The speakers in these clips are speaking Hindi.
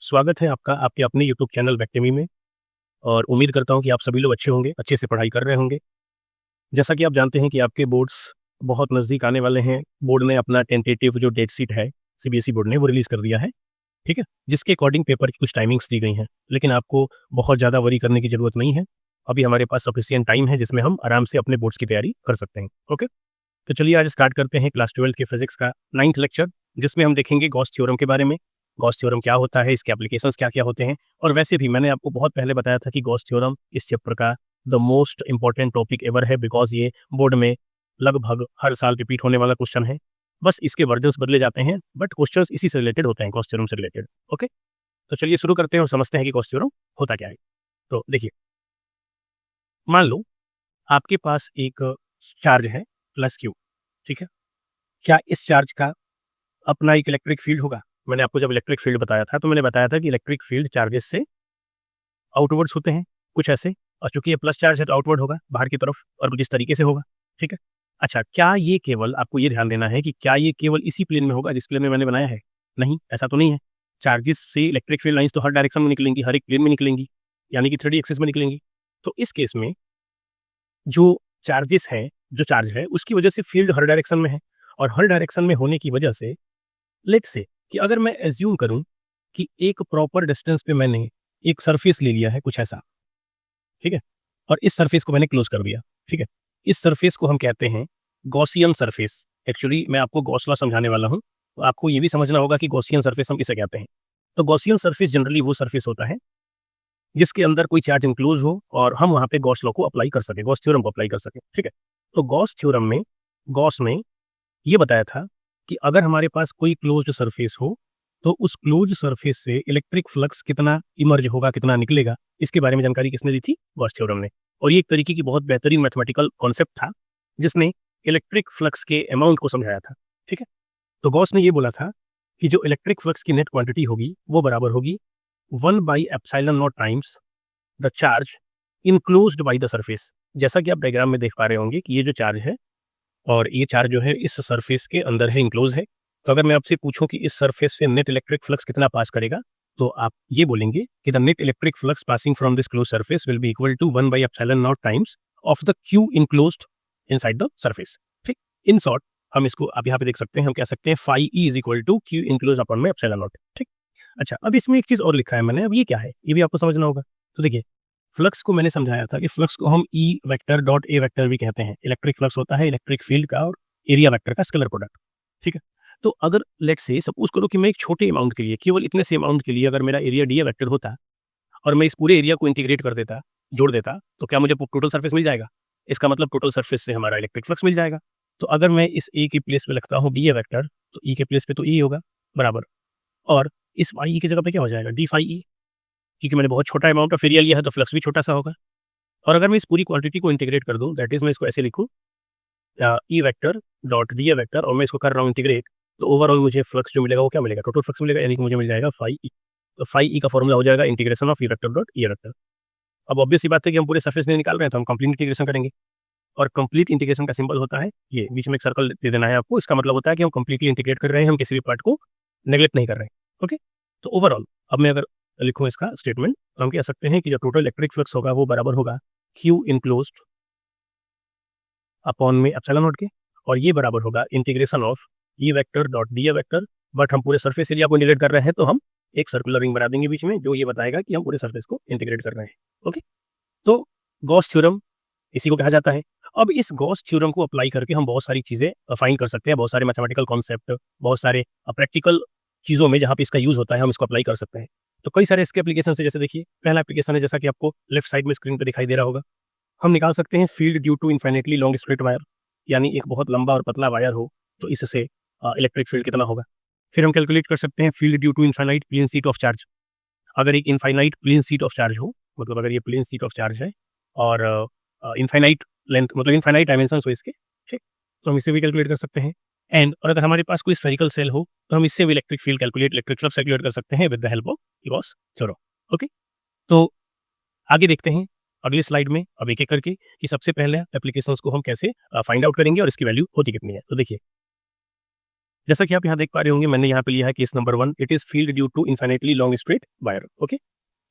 स्वागत है आपका आपके अपने यूट्यूब चैनल वेक्टेमी में। और उम्मीद करता हूं कि आप सभी लोग अच्छे होंगे, अच्छे से पढ़ाई कर रहे होंगे। जैसा कि आप जानते हैं कि आपके बोर्ड्स बहुत नज़दीक आने वाले हैं। बोर्ड ने अपना टेंटेटिव जो डेट शीट है सीबीएसई बोर्ड ने वो रिलीज़ कर दिया है, ठीक है, जिसके अकॉर्डिंग पेपर की कुछ टाइमिंग्स दी गई हैं। लेकिन आपको बहुत ज़्यादा वरी करने की ज़रूरत नहीं है। अभी हमारे पास सफिशिएंट टाइम है जिसमें हम आराम से अपने बोर्ड्स की तैयारी कर सकते हैं। ओके, तो चलिए आज स्टार्ट करते हैं क्लास 12 के फिजिक्स का 9th लेक्चर, जिसमें हम देखेंगे गॉस थ्योरम के बारे में। गॉस थ्योरम क्या होता है, इसके एप्लीकेशंस क्या क्या होते हैं। और वैसे भी मैंने आपको बहुत पहले बताया था कि गॉस थ्योरम इस चैप्टर का the most important topic ever है, बिकॉज ये बोर्ड में लगभग हर साल रिपीट होने वाला क्वेश्चन है। बस इसके वर्जन्स बदले जाते हैं बट क्वेश्चंस इसी से रिलेटेड होते हैं, गॉस थ्योरम से रिलेटेड। ओके, तो चलिए शुरू करते हैं और समझते हैं कि गॉस थ्योरम होता क्या है। तो देखिए, मान लो आपके पास एक चार्ज है प्लस क्यू, ठीक है। क्या इस चार्ज का अपना एक इलेक्ट्रिक फील्ड होगा? मैंने आपको जब इलेक्ट्रिक फील्ड बताया था तो मैंने बताया था कि इलेक्ट्रिक फील्ड चार्जेस से आउटवर्ड्स होते हैं कुछ ऐसे, और चूंकि ये प्लस चार्ज है तो आउटवर्ड होगा बाहर की तरफ, और कुछ इस तरीके से होगा, ठीक है। अच्छा, क्या ये केवल, आपको ये ध्यान देना है कि क्या ये केवल इसी प्लेन में होगा जिस प्लेन में मैंने बनाया है? नहीं, ऐसा तो नहीं है। चार्जेस से इलेक्ट्रिक फील्ड लाइंस तो हर डायरेक्शन में निकलेंगी, हर एक प्लेन में निकलेंगी, यानी कि 3D एक्सिस में निकलेंगी। तो इस केस में जो चार्जेस है, जो चार्ज है उसकी वजह से फील्ड हर डायरेक्शन में है, और हर डायरेक्शन में होने की वजह से लेट्स से कि अगर मैं एज्यूम करूं कि एक प्रॉपर डिस्टेंस पे मैंने एक सरफेस ले लिया है कुछ ऐसा, ठीक है, और इस सरफेस को मैंने क्लोज कर दिया, ठीक है। इस सरफेस को हम कहते हैं गॉसियन सरफेस। एक्चुअली मैं आपको गॉस लॉ समझाने वाला हूं, तो आपको ये भी समझना होगा कि गॉसियन सरफेस हम किसे कहते हैं। तो गॉसियन सरफेस जनरली वो सरफेस होता है जिसके अंदर कोई चार्ज इंक्लोज हो और हम वहां पे गॉस लॉ को अप्लाई कर सके, गॉस थ्योरम को अप्लाई कर सके, ठीक है। तो गॉस थ्योरम में गॉस ने ये बताया था कि अगर हमारे पास कोई क्लोज्ड सरफेस हो तो उस क्लोज्ड सरफेस से इलेक्ट्रिक फ्लक्स कितना इमर्ज होगा, कितना निकलेगा, इसके बारे में जानकारी किसने दी थी? गॉस थ्योरम ने। और ये एक तरीके की बहुत बेहतरीन मैथमेटिकल कॉन्सेप्ट था जिसने इलेक्ट्रिक फ्लक्स के अमाउंट को समझाया था, ठीक है। तो गॉस ने ये बोला था कि जो इलेक्ट्रिक फ्लक्स की नेट क्वांटिटी होगी वो बराबर होगी 1/ε0 times the charge enclosed by the surface. जैसा कि आप डायग्राम में देख पा रहे होंगे कि ये जो चार्ज है और ये चार्ज जो है इस सरफेस के अंदर है, इंक्लोज है। तो अगर मैं आपसे पूछूं कि इस सरफेस से नेट इलेक्ट्रिक फ्लक्स कितना पास करेगा, तो आप ये बोलेंगे कि the net electric flux passing from this close surface will be equal to 1/ε0 times of the q enclosed inside the surface, ठीक। इन शॉर्ट हम इसको आप यहाँ पे देख सकते हैं, हम कह सकते हैं phi e is equal to Q enclose upon में ε0, ठीक। अच्छा, अब इसमें एक चीज और लिखा है मैंने, अब ये क्या है ये भी आपको समझना होगा। तो देखिए, फ्लक्स को मैंने समझाया था कि फ्लक्स को हम ई वेक्टर डॉट ए वेक्टर भी कहते हैं। इलेक्ट्रिक फ्लक्स होता है इलेक्ट्रिक फील्ड का और एरिया वेक्टर का स्केलर प्रोडक्ट, ठीक है। तो अगर लेट्स से सपोज करो कि मैं एक छोटे अमाउंट के लिए, केवल इतने से अमाउंट के लिए अगर मेरा एरिया डी वेक्टर होता और मैं इस पूरे एरिया को इंटीग्रेट कर देता, जोड़ देता, तो क्या मुझे टोटल सरफेस मिल जाएगा? इसका मतलब टोटल सरफेस से हमारा इलेक्ट्रिक फ्लक्स मिल जाएगा। तो अगर मैं इस ए की प्लेस पे लगता हूँ डी ए वेक्टर, तो ई के प्लेस पे तो ई होगा बराबर, और इस वाई की जगह पे क्या हो जाएगा? डी फाई ई, क्योंकि मैंने बहुत छोटा अमाउंट ऑफ एरिया लिया है तो फ्लक्स भी छोटा सा होगा। और अगर मैं इस पूरी क्वांटिटी को इंटीग्रेट कर दूं, दैट इज मैं इसको ऐसे लिखूं ई vector dot d A vector, और मैं इसको कर रहा हूं इंटीग्रेट, तो ओवरऑल मुझे फ्लक्स जो मिलेगा वो क्या मिलेगा? टोटल फ्लक्स मिलेगा, यानी कि मुझे मिल जाएगा फाई ई। तो फाई ई का फॉर्मूला हो जाएगा integration of E vector dot E vector. अब ऑब्वियस सी बात है कि हम पूरे सरफेस नहीं निकाल रहे हैं तो हम कंप्लीट इंटीग्रेशन करेंगे, और कंप्लीट इंटीग्रेशन का सिंबल होता है ये, बीच में एक सर्कल दे देना है आपको। इसका मतलब होता है कि हम कंप्लीटली इंटीग्रेट कर रहे हैं, हम किसी भी पार्ट को नेग्लेक्ट नहीं कर रहे हैं। ओके, तो ओवरऑल अब मैं अगर लिखूं इसका स्टेटमेंट, तो हम कह सकते हैं कि जो टोटल इलेक्ट्रिक फ्लक्स होगा वो बराबर होगा क्यू इनक्लोज्ड अपॉन में ε0 के, और ये बराबर होगा integration of E vector dot d A vector. But हम पूरे सरफेस एरिया को इंटीग्रेट कर रहे हैं तो हम एक सर्कुलर रिंग बना देंगे बीच में, जो ये बताएगा कि हम पूरे सरफेस को इंटीग्रेट कर रहे हैं। ओके, तो गॉस थ्योरम इसी को कहा जाता है। अब इस गॉस थ्योरम को अप्लाई करके हम बहुत सारी चीजें फाइंड कर सकते हैं, बहुत सारे मैथमेटिकल कॉन्सेप्ट, बहुत सारे प्रैक्टिकल चीजों में जहां पे इसका यूज होता है हम इसको अप्लाई कर सकते हैं। तो कई सारे इसके एप्लीकेशन है, जैसे देखिए पहला एप्लीकेशन है जैसा कि आपको लेफ्ट साइड में स्क्रीन पर दिखाई दे रहा होगा, हम निकाल सकते हैं field due to infinitely long straight wire, यानी एक बहुत लंबा और पतला वायर हो तो इससे इलेक्ट्रिक फील्ड कितना होगा। फिर हम कैलकुलेट कर सकते हैं field due to infinite plane sheet of charge. अगर एक infinite plane sheet of charge हो, मतलब अगर ये प्लेन शीट ऑफ चार्ज है और इनफाइनाइट लेंथ, मतलब इनफाइनाइट डायमेंशन हो इसके, ठीक, तो हम इसे भी कैलकुलेट कर सकते हैं। एंड और अगर हमारे पास कोई स्फेरिकल सेल हो तो हम इससे भी electric field calculate, electric flux calculate कर सकते हैं with the help of Gauss theorem. Okay, तो आगे देखते हैं अगली स्लाइड में अब एक एक करके कि सबसे पहले एप्लीकेशंस को हम कैसे फाइंड आउट करेंगे और इसकी वैल्यू होती कितनी है। तो देखिए, जैसा कि आप यहाँ देख पा रहे होंगे, मैंने यहाँ पे लिया है case number 1, it is field due to infinitely long straight wire. Okay,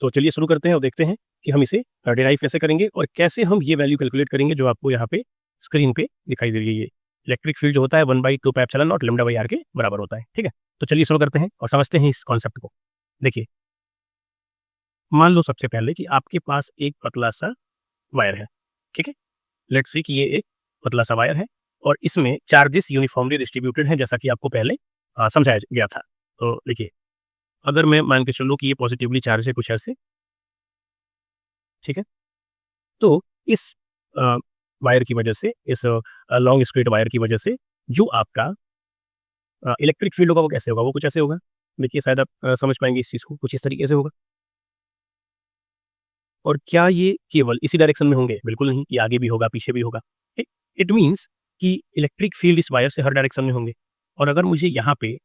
तो चलिए शुरू करते हैं और देखते हैं कि हम इसे डिराइव कैसे करेंगे और कैसे हम ये वैल्यू कैलकुलेट करेंगे जो आपको यहाँ पे स्क्रीन पे दिखाई दे रही है। ये इलेक्ट्रिक फील्ड जो होता है 1/2 pi epsilon naught lambda by R के बराबर होता है। ठीक है, तो चलिए शुरू करते हैं और समझते हैं इस कॉन्सेप्ट को। देखिए, मान लो सबसे पहले कि आपके पास एक पतला सा वायर है। ठीक है, लेट्स सी कि ये एक पतला सा वायर है और इसमें चार्जेस यूनिफॉर्मली डिस्ट्रीब्यूटेड हैं, जैसा कि आपको पहले समझाया गया था। तो देखिए, अगर मैं मान के चलूँ कि ये पॉजिटिवली चार्ज है कुछ ऐसे, ठीक है, तो इस वायर की वजह से, इस लॉन्ग स्ट्रेट वायर की वजह से जो आपका इलेक्ट्रिक फील्ड होगा वो कैसे होगा, वो कुछ ऐसे होगा। देखिए, शायद आप समझ पाएंगे इस चीज़ को, कुछ इस तरीके से होगा। और क्या ये केवल इसी डायरेक्शन में होंगे? बिल्कुल नहीं, ये आगे भी होगा, पीछे भी होगा। इट मीन्स कि इलेक्ट्रिक फील्ड इस वायर से हर डायरेक्शन में होंगे। और अगर मुझे यहाँ पे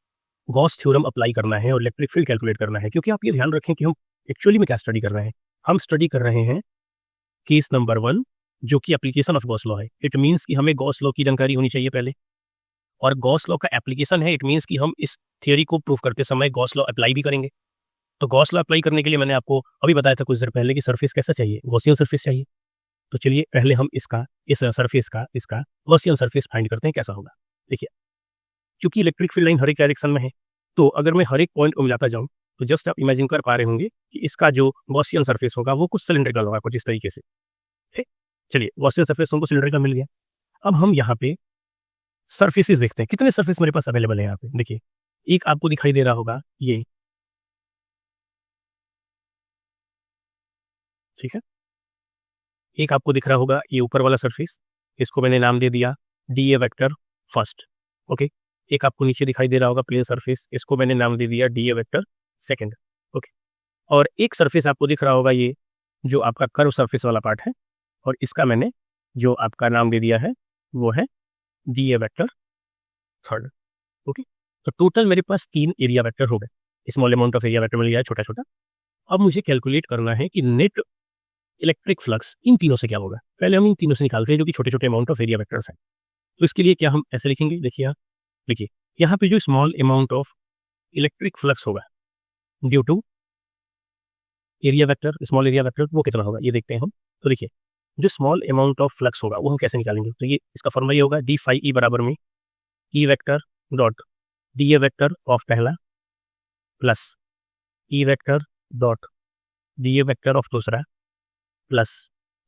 गॉस थ्योरम अप्लाई करना है और इलेक्ट्रिक फील्ड कैलकुलेट करना है, क्योंकि आप ये ध्यान रखें कि हम एक्चुअली में क्या स्टडी कर रहे हैं, हम स्टडी कर रहे हैं केस नंबर 1 जो कि एप्लीकेशन ऑफ गॉस लॉ है। इट मीन्स कि हमें गॉस लॉ की जानकारी होनी चाहिए पहले, और गॉस लॉ का एप्लीकेशन है। इट मीन्स कि हम इस थियोरी को प्रूव करते समय गॉस लॉ अप्लाई भी करेंगे। तो गॉस लॉ अप्लाई करने के लिए मैंने आपको अभी बताया था कुछ देर पहले कि सरफेस कैसा चाहिए, गॉसियन सरफेस चाहिए। तो चलिए पहले हम इस सरफेस का गॉसियन सरफेस फाइंड करते हैं कैसा होगा। देखिए, क्योंकि इलेक्ट्रिक फील्ड लाइन हर एक डायरेक्शन में है, तो अगर मैं हर एक पॉइंट को मिलाता जाऊं तो जस्ट आप इमेजिन कर पा रहे होंगे कि इसका जो गॉसियन सरफेस होगा वो कुछ सिलिंड्रिकल होगा, कुछ इस तरीके से। ठीक, चलिए, गॉसियन सरफेस हमको सिलिंड्रिकल मिल गया। अब हम यहाँ पे सरफेसेस देखते हैं, कितने सरफेस मेरे पास अवेलेबल है यहाँ पे। देखिए, एक आपको दिखाई दे रहा होगा ये, ठीक है, एक आपको दिख रहा होगा ये ऊपर वाला सरफेस, इसको मैंने नाम दे दिया D A vector first. Okay, एक आपको नीचे दिखाई दे रहा होगा प्लेन सरफेस, इसको मैंने नाम दे दिया D A vector second. Okay, और एक सरफेस आपको दिख रहा होगा ये जो आपका कर्व सरफेस वाला पार्ट है, और इसका मैंने जो आपका नाम दे दिया है वो है d A vector third. Okay, तो टोटल मेरे पास 3 एरिया वेक्टर हो गए, small amount of area vector मिल गया है, छोटा छोटा। अब मुझे कैलकुलेट करना है कि नेट इलेक्ट्रिक फ्लक्स इन तीनों से क्या होगा। पहले हम इन तीनों से निकालते हैं जो कि छोटे छोटे अमाउंट ऑफ एरिया वेक्टर्स हैं। तो इसके लिए क्या हम ऐसे लिखेंगे, देखिए देखिए, यहाँ पे जो small amount of electric flux होगा due to area vector, small area vector, वो कितना होगा ये देखते हैं हम। तो देखिए, जो स्मॉल अमाउंट ऑफ फ्लक्स होगा वो हम कैसे निकालेंगे, तो ये इसका फॉर्मूला ये होगा डी फाई ई बराबर में E vector dot d A vector of पहला plus E vector dot d A vector of दूसरा plus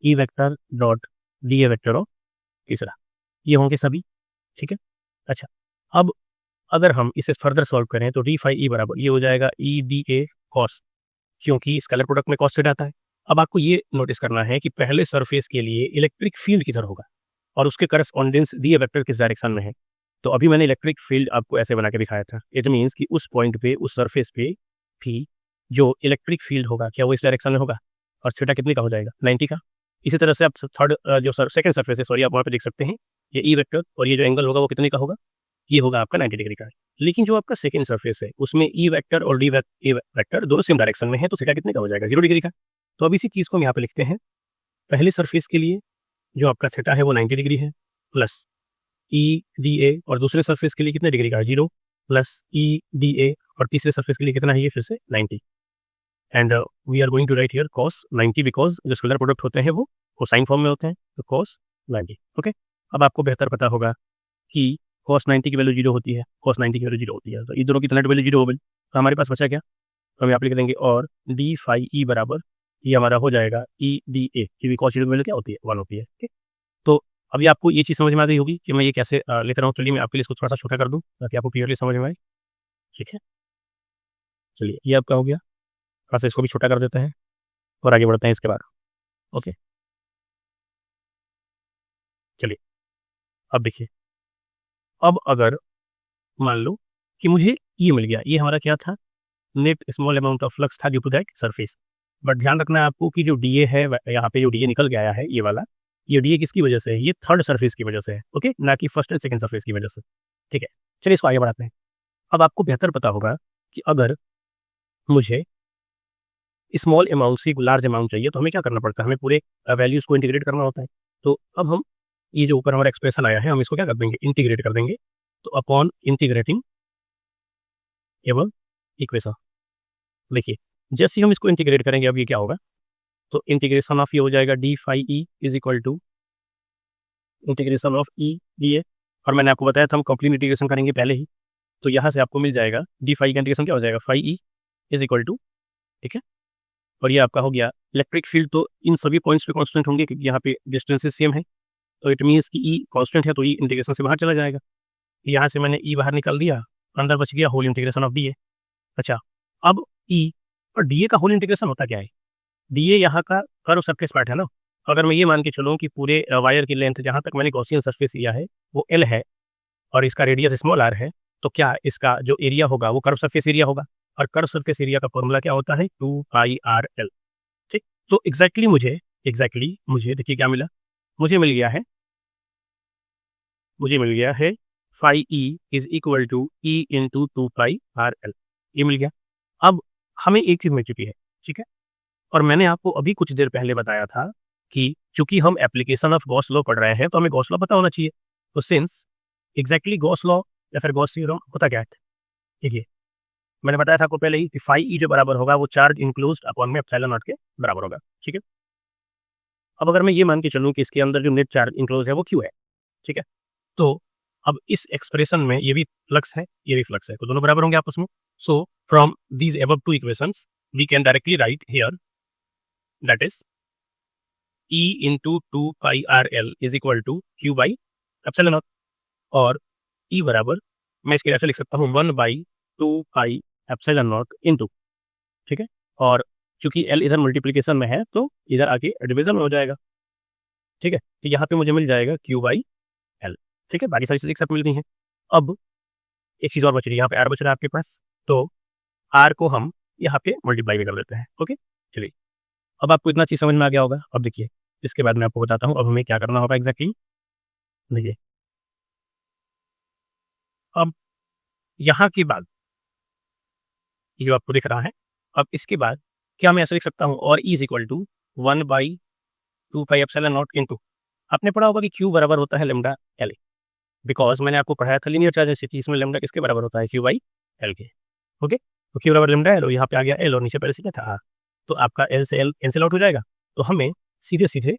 E vector dot d A vector of तीसरा, ये होंगे सभी। ठीक है, अच्छा, अब अगर हम इसे फर्दर सॉल्व करें तो डी फाई ई बराबर ये हो जाएगा ई डी ए कॉस, क्योंकि स्केलर प्रोडक्ट में कॉस से आता है। अब आपको ये नोटिस करना है कि पहले सरफेस के लिए इलेक्ट्रिक फील्ड किधर होगा और उसके करस्पॉन्डेंस डी ए वेक्टर किस डायरेक्शन में है। तो अभी मैंने इलेक्ट्रिक फील्ड आपको ऐसे बना के दिखाया था। इट मीन्स कि उस पॉइंट पे, उस सरफेस पे भी जो इलेक्ट्रिक फील्ड होगा क्या वो इस डायरेक्शन में होगा, और थीटा कितने का हो जाएगा, 90 का। इसी तरह से आप थर्ड जो सेकंड सरफेस है, सॉरी, आप वहाँ पे देख सकते हैं ये ई वेक्टर और ये जो एंगल होगा वो कितने का होगा, ये होगा आपका 90 डिग्री का। लेकिन जो आपका सेकंड सरफेस है उसमें ई वेक्टर और डी वेक्टर दोनों सेम डायरेक्शन में है, तो थीटा कितने का हो जाएगा, 0 डिग्री का। तो अब इसी चीज़ को हम यहाँ पे लिखते हैं, पहले सरफेस के लिए जो आपका थीटा है वो 90 डिग्री है प्लस ई डी ए, और दूसरे सरफेस के लिए कितने डिग्री का, 0 प्लस ई डी ए, और तीसरे सरफेस के लिए कितना है ये फिर से 90। And we are going to write here cos 90 because जो स्केलर प्रोडक्ट होते हैं वो साइन फॉर्म में होते हैं, तो cos 90। ओके, अब आपको बेहतर पता होगा कि cos 90 की वैल्यू 0 होती है, cos 90 की वैल्यू 0 होती है, तो इन दोनों की नेट वैल्यू 0 हो गई। तो हमारे पास बचा क्या, तो हम यहाँ पे लिख देंगे और डी फाई ई बराबर ये हमारा हो जाएगा ई डी ए, क्योंकि cos 0 की वैल्यू क्या होती है, 1 होती है। ठीक, तो अभी आपको ये चीज़ समझ में आ गई होगी कि मैं ये कैसे लेता रहा हूँ। चलिए मैं आपके लिए इसको थोड़ा सा छोटा कर दूँ ताकि आपको क्लियरली समझ में आए। ठीक है, चलिए ये आपका हो गया, थोड़ा सा इसको भी छोटा कर देते हैं और आगे बढ़ते हैं इसके बाद। ओके, चलिए अब देखिए, अब अगर मान लो कि मुझे ये मिल गया, ये हमारा क्या था, net small amount of flux था due to that surface. But ध्यान रखना है आपको कि जो डी ए है, यहाँ पे जो डी ए निकल गया है ये वाला, ये डी ए किसकी वजह से है, ये थर्ड सरफेस की वजह से है। ओके, ना कि फर्स्ट एंड सेकंड सरफेस की वजह से। ठीक है, चलिए इसको आगे बढ़ाते हैं। अब आपको बेहतर पता होगा कि अगर मुझे स्मॉल अमाउंट से लार्ज अमाउंट चाहिए तो हमें क्या करना पड़ता है, हमें पूरे वैल्यूज को इंटीग्रेट करना होता है। तो अब हम ये जो ऊपर हमारा एक्सप्रेशन आया है हम इसको क्या कर देंगे, इंटीग्रेट कर देंगे। तो अपॉन इंटीग्रेटिंग एवं इक्वेशन। देखिए जैसे ही हम इसको इंटीग्रेट करेंगे अब ये क्या होगा, तो इंटीग्रेशन ऑफ ये हो जाएगा D phi E is equal to integration of E D A, और मैंने आपको बताया था हम कंप्लीट इंटीग्रेशन करेंगे पहले ही, तो यहाँ से आपको मिल जाएगा डी फाई का इंटीग्रेशन क्या हो जाएगा, phi E is equal to, ठीक है, और ये आपका हो गया इलेक्ट्रिक फील्ड। तो इन सभी पॉइंट्स पे कांस्टेंट होंगे क्योंकि यहाँ पे डिस्टेंसेस सेम है, तो इट मीन्स कि ई कांस्टेंट है, तो ई इंटीग्रेशन से बाहर चला जाएगा। यहाँ से मैंने ई बाहर निकाल दिया, अंदर बच गया whole integration of D A. अच्छा, अब ई और डी ए का होल इंटीग्रेशन होता क्या है, डी ए यहाँ का कर्व सरफेस पार्ट है ना, अगर मैं ये मान के चलूँ कि पूरे वायर की लेंथ जहाँ तक मैंने गॉसियन सरफेस लिया है वो एल है और इसका रेडियस स्मॉल आर है, तो क्या इसका जो एरिया होगा वो कर्व सरफेस एरिया होगा, और कर्व सरफेस एरिया का फॉर्मूला क्या होता है, 2πr_l। ठीक, तो एग्जैक्टली मुझे देखिए क्या मिला, मुझे मिल गया है phi E is equal to E into 2πr_l, ये मिल गया। अब हमें एक चीज मिल चुकी है, ठीक है, और मैंने आपको अभी कुछ देर पहले बताया था कि चूंकि हम एप्लीकेशन ऑफ गॉस लॉ पढ़ रहे हैं तो हमें गॉस लॉ पता होना चाहिए। तो सिंस एग्जैक्टली गॉस लॉ या फिर गॉस थ्योरम होता क्या है, देखिए मैंने बताया था आपको पहले ही कि फाई ई जो बराबर होगा वो चार्ज इंक्लोज्ड अपॉन में एप्सिलॉन नॉट के बराबर होगा, ठीक है। अब अगर मैं ये मान के चलूँ कि इसके अंदर जो नेट चार्ज इंक्लोज है वो क्यू है, ठीक है, तो अब इस एक्सप्रेशन में ये भी फ्लक्स है ये भी फ्लक्स है, तो दोनों बराबर होंगे आपस में। So from these above two equations we can directly write here that is E into 2πr_l is equal to Q by epsilon naught, और E बराबर मैं इसके ऐसे लिख सकता हूँ 1/2π एप्सिलॉन नॉट इंटू, ठीक है, और चूंकि L इधर मल्टीप्लीकेशन में है तो इधर आके डिवीजन में हो जाएगा, ठीक है, तो यहाँ पे मुझे मिल जाएगा Q/L, ठीक है, बाकी सारी चीज़ें एक साथ मिलती हैं। अब एक चीज़ और बच रही है, यहाँ पे R बच रहा है आपके पास, तो R को हम यहाँ पे मल्टीप्लाई भी कर देते हैं, ओके। चलिए अब आपको इतना चीज़ समझ में आ गया होगा। अब देखिए इसके बाद मैं आपको बताता हूँ अब हमें क्या करना होगा एग्जैक्टली। देखिए अब यहाँ के बाद ये जो आपको दिख रहा है, अब इसके बाद क्या मैं ऐसे लिख सकता हूँ, और E is equal to 1/2π epsilon naught into, आपने पढ़ा होगा कि Q बराबर होता है लेमडा L, बिकॉज मैंने आपको पढ़ाया था लीनियर चार्ज डेंसिटी, इसमें लेमडा किसके बराबर होता है, Q/L के, ओके। तो Q बराबर लेमडा L, यहाँ पे आ गया L और नीचे पहले से क्या था R, तो आपका L से L कैंसिल आउट हो जाएगा, तो हमें सीधे सीधे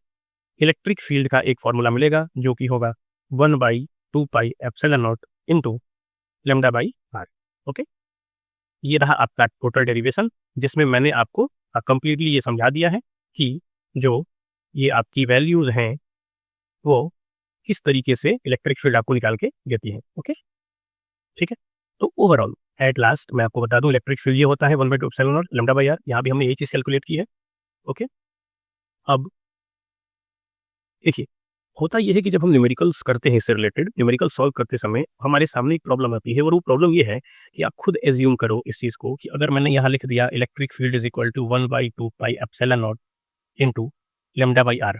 इलेक्ट्रिक फील्ड का एक फॉर्मूला मिलेगा जो कि होगा 1/2π epsilon naught into lambda by R, okay. ये रहा आपका टोटल डेरिवेशन जिसमें मैंने आपको कंप्लीटली ये समझा दिया है कि जो ये आपकी वैल्यूज हैं वो किस तरीके से इलेक्ट्रिक फील्ड आपको निकाल के देती है, ओके, ठीक है। तो ओवरऑल एट लास्ट मैं आपको बता दूं इलेक्ट्रिक फील्ड ये होता है 1/2 epsilon naught lambda by R, यहाँ भी हमने यही चीज़ कैलकुलेट की है, ओके। अब देखिए होता यह है कि जब हम न्यूमेरिकल्स करते हैं इससे रिलेटेड, न्यूमेरिकल सॉल्व करते समय हमारे सामने एक प्रॉब्लम आती है, और वो प्रॉब्लम ये है कि आप खुद एज्यूम करो इस चीज़ को कि अगर मैंने यहाँ लिख दिया electric field is equal to 1/2π epsilon naught into lambda by R,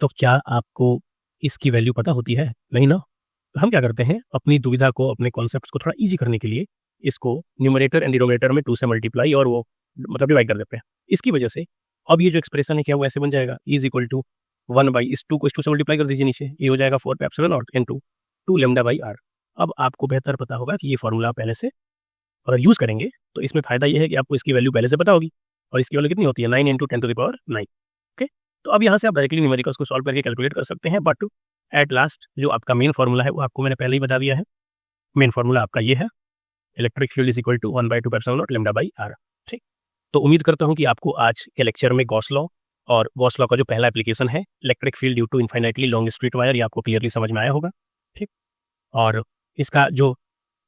तो क्या आपको इसकी वैल्यू पता होती है, नहीं ना। तो हम क्या करते हैं अपनी दुविधा को, अपने कॉन्सेप्ट को थोड़ा ईजी करने के लिए इसको न्यूमरेटर एंड डिनोमिनेटर में 2 से मल्टीप्लाई और वो मतलब डिवाइड कर देते हैं। इसकी वजह से अब ये जो एक्सप्रेशन है क्या वो ऐसे बन जाएगा, इज इक्वल टू 1 इस 2 को इस 2 से मल्टीप्लाई कर दीजिए नीचे, ये हो जाएगा 4 epsilon naught into 2 lambda by R. अब आपको बेहतर पता होगा कि ये फॉर्मूला पहले से अगर यूज़ करेंगे तो इसमें फायदा ये है कि आपको इसकी वैल्यू पहले से पता होगी, और इसकी वैल्यू कितनी होती है 9 × 10⁹ ओके। तो अब यहाँ से आप डायरेक्टली न्यूमेरिकल्स को सॉल्व करके कैलकुलेट कर सकते हैं, बट एट लास्ट जो आपका मेन फॉर्मूला है वो आपको मैंने पहले ही बता दिया है। मेन फॉर्मूला आपका ये है, electric field is equal to 1/2 epsilon naught lambda by R, ठीक। तो उम्मीद करता हूँ कि आपको आज के लेक्चर में गॉस लॉ और गॉस लॉ का जो पहला एप्लीकेशन है electric field due to infinitely long straight wire, ये आपको क्लियरली समझ में आया होगा, ठीक। और इसका जो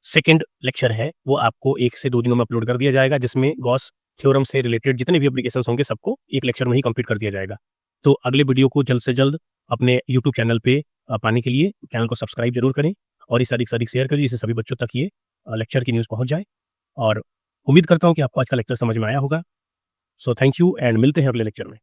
सेकेंड लेक्चर है वो आपको 1 से 2 दिनों में अपलोड कर दिया जाएगा, जिसमें गॉस थ्योरम से रिलेटेड जितने भी एप्लीकेशंस होंगे सबको एक लेक्चर में ही कंप्लीट कर दिया जाएगा। तो अगले वीडियो को जल्द से जल्द अपने यूट्यूब चैनल पे पाने के लिए चैनल को सब्सक्राइब जरूर करें और इस अधिक से अधिक शेयर करिए जिससे सभी बच्चों तक ये लेक्चर की न्यूज़ पहुंच जाए। और उम्मीद करता हूं कि आपको आज का लेक्चर समझ में आया होगा। सो थैंक यू एंड मिलते हैं अगले लेक्चर में।